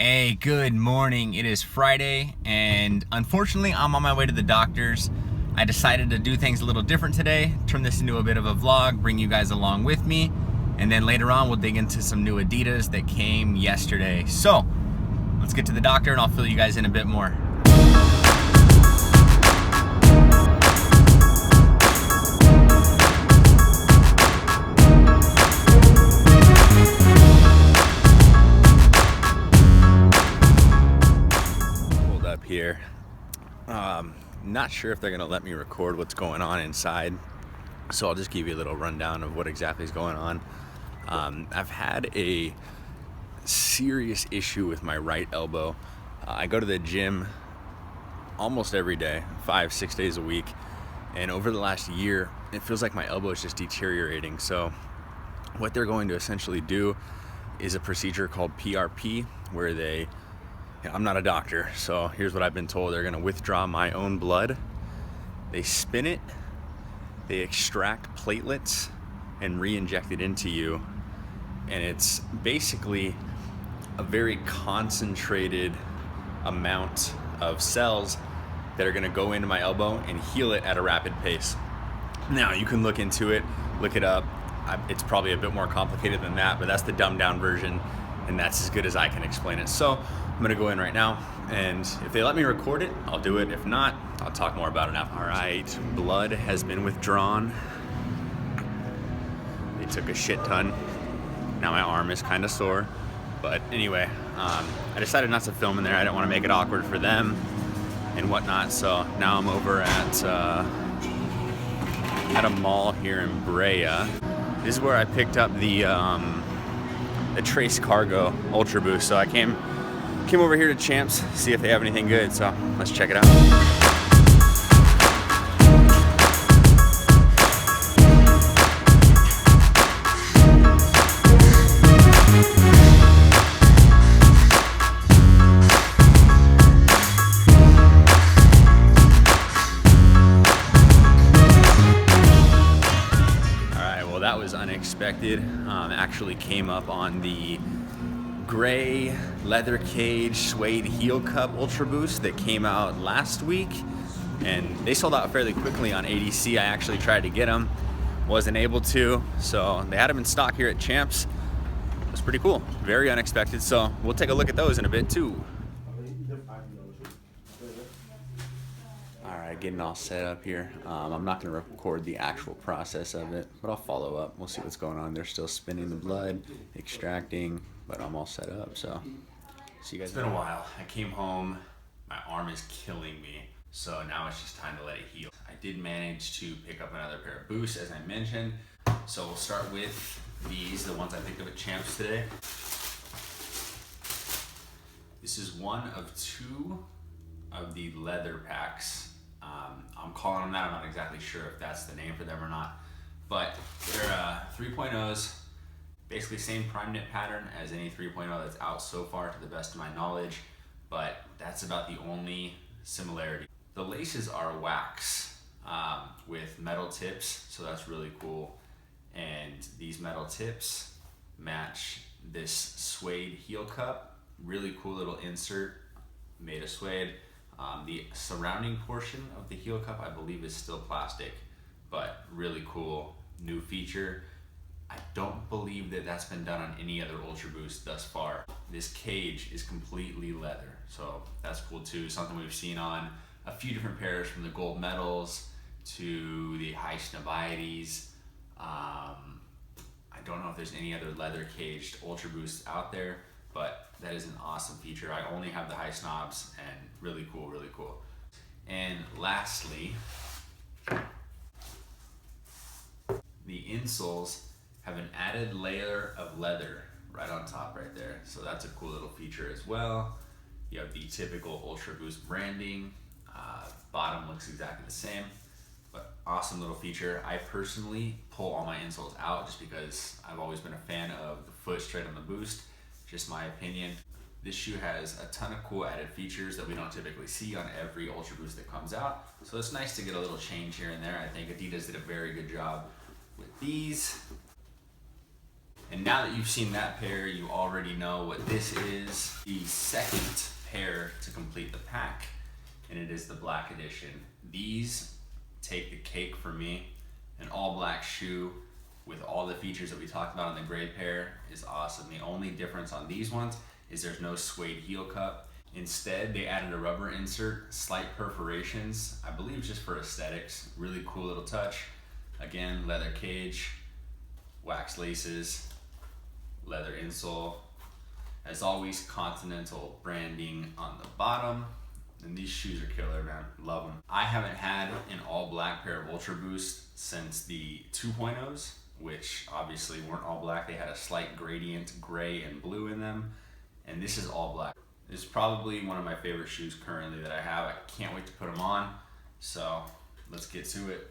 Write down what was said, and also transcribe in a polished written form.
Hey, good morning. It is Friday, and unfortunately, I'm on my way to the doctor's. I decided to do things a little different today, turn this into a bit of a vlog, bring you guys along with me, and then later on, we'll dig into some new Adidas that came yesterday. So, let's get to the doctor, and I'll fill you guys in a bit more. Here. Not sure if they're gonna let me record what's going on inside, so I'll just give you a little rundown of what exactly is going on. I've had a serious issue with my right elbow. I go to the gym almost every day, 5-6 days a week, and over the last year it feels like my elbow is just deteriorating. So what they're going to essentially do is a procedure called PRP, where I'm not a doctor, so here's what I've been told. They're gonna withdraw my own blood, they spin it, they extract platelets and re-inject it into you, and it's basically a very concentrated amount of cells that are gonna go into my elbow and heal it at a rapid pace. Now, you can look into it, look it up. It's probably a bit more complicated than that, but that's the dumbed down version, and that's as good as I can explain it. So I'm gonna go in right now, and if they let me record it, I'll do it. If not, I'll talk more about it after. All right, blood has been withdrawn. They took a shit ton. Now my arm is kind of sore, but anyway, I decided not to film in there. I didn't want to make it awkward for them and whatnot. So now I'm over at a mall here in Brea. This is where I picked up the Trace Cargo Ultra Boost. So I came over here to Champs, see if they have anything good, so let's check it out. Alright, well that was unexpected. Actually came up on the gray leather cage suede heel cup Ultra Boost that came out last week, and they sold out fairly quickly on ADC. I actually tried to get them, wasn't able to, so they had them in stock here at Champs. It was pretty cool, very unexpected, so we'll take a look at those in a bit too. Alright, getting all set up here. I'm not going to record the actual process of it, but I'll follow up. We'll see what's going on. They're still spinning the blood, extracting, but I'm all set up, so see you guys. It's been a while. I came home, my arm is killing me, so now it's just time to let it heal. I did manage to pick up another pair of boosts, as I mentioned, so we'll start with these, the ones I picked up at Champs today. This is one of two of the leather packs. I'm calling them that. I'm not exactly sure if that's the name for them or not, but they're 3.0s. Basically same prime knit pattern as any 3.0 that's out so far to the best of my knowledge, but that's about the only similarity. The laces are wax with metal tips, so that's really cool. And these metal tips match this suede heel cup. Really cool little insert made of suede. The surrounding portion of the heel cup, I believe, is still plastic, but really cool new feature. I don't believe that that's been done on any other Ultra Boost thus far. This cage is completely leather, so that's cool too. Something we've seen on a few different pairs, from the gold medals to the high Snabieties. I don't know if there's any other leather caged Ultra Boosts out there, but that is an awesome feature. I only have the high snobs, and really cool, really cool. And lastly, the insoles have an added layer of leather right on top right there. So that's a cool little feature as well. You have the typical Ultra Boost branding. Bottom looks exactly the same, but awesome little feature. I personally pull all my insoles out just because I've always been a fan of the foot straight on the Boost. Just my opinion. This shoe has a ton of cool added features that we don't typically see on every Ultra Boost that comes out. So it's nice to get a little change here and there. I think Adidas did a very good job with these. And now that you've seen that pair, you already know what this is. The second pair to complete the pack, and it is the black edition. These take the cake for me. An all black shoe with all the features that we talked about on the gray pair is awesome. The only difference on these ones is there's no suede heel cup. Instead, they added a rubber insert, slight perforations, I believe just for aesthetics. Really cool little touch. Again, leather cage, wax laces, leather insole. As always, Continental branding on the bottom. And these shoes are killer, man. Love them. I haven't had an all black pair of Ultra Boost since the 2.0s, which obviously weren't all black. They had a slight gradient, gray and blue in them. And this is all black. This is probably one of my favorite shoes currently that I have. I can't wait to put them on. So let's get to it.